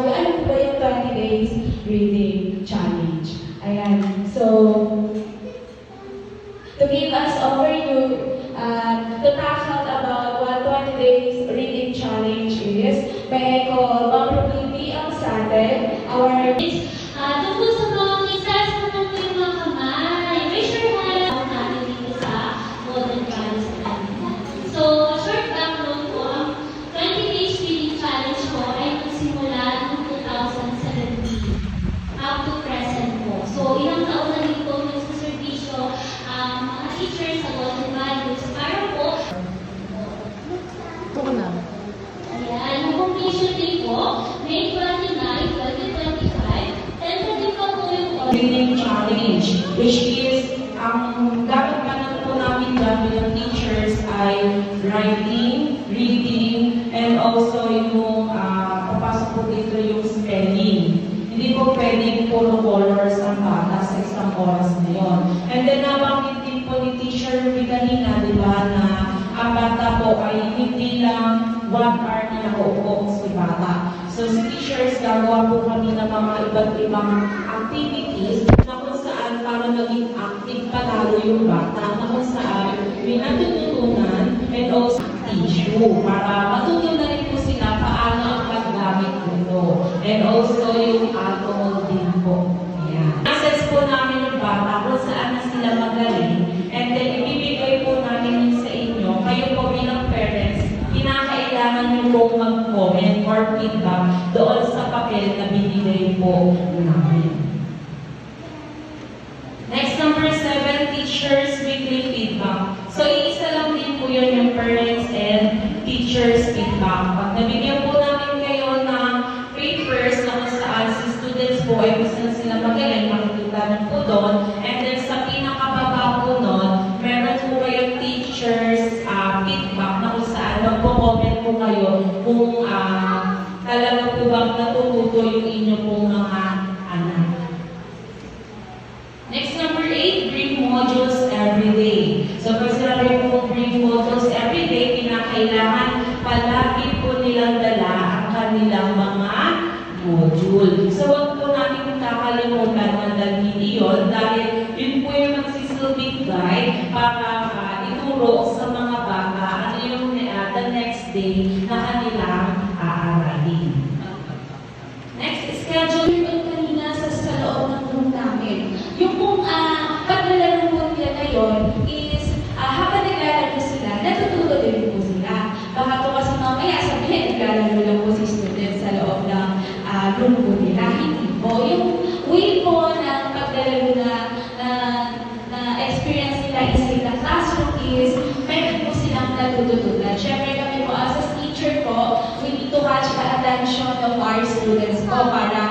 kayo, ano po ba yung 20 days reading challenge? Ayan. So, to give us overview, to talk about what 20 days reading challenge is, may I call Ma'am Ruby ang sa atin, our Tungkol sa mga kisas naman po yung mga kamay. Raise your hand ako natin dito sa Golden Goddess Academy. So, short background po, ang 20 days reading challenge po ay nagsimula noong 2017 up to present po. So, ilang taon na rin po nagsaservisyo ang mga teachers sa Golden Goddess para po. Ayan, yung completion din po, May 29, 2025, reading challenge, which is ang dapat pa po namin gawin ng teachers ay writing, reading, and also yung papasok po dito yung spelling. Hindi po pwedeng puro colors ang bata sa isang oras na yun. And then nabanggit din po ni Teacher Ruby kanina, di ba, na ang bata po ay hindi lang 1 hour na nakaupo si bata. So si teachers, gagawa po kami ng mga iba't ibang activities na kung saan para maging active palalo yung bata, na kung saan may natutunan and also tissue para matutunan na rin po sila paano ang paggamit nito. And also yung alcohol din po. Yan. Access po namin yung bata kung saan na sila magaling, and then ibibigay po namin yun sa inyo. Kayo po bilang parents, kinakailangan nyo pong mag-comment or feedback doon sa papel na binigay po namin. Next, number 7, teachers weekly feedback. So, iisa lang din po yun yung parents and teachers feedback. Pag nabigyan po namin kayo ng papers na kung saan si students po ay gusto na sila magaling, makikita na po doon. And then sa pinakababa po doon, meron po kayong teachers feedback na kung saan magpo-comment po kayo kung talaga po bang natututo yung inyo pong mga anak. Next, number 8, bring modules every day. So, pag sinabi po bring modules every day, kinakailangan palagi po nilang dala ang kanilang mga module. So, huwag po natin kakalimutan na dalhin iyon dahil yun po yung magsisilbing guide para ituro sa mga bata ano yung the next day na kanilang aaralin. next schedule yung kanina sa loob ng room namin. Yung pong paglalaro po nila ngayon is habang naglalaro sila, natututo din po sila. Baka po kasi mamaya sabihin, naglalaro lang po si students sa loob ng room po nila. Hindi po. Yung way po ng paglalaro na experience nila inside the classroom is meron po silang natututunan. Siyempre kami po as a teacher po, we need to catch the attention of our students po para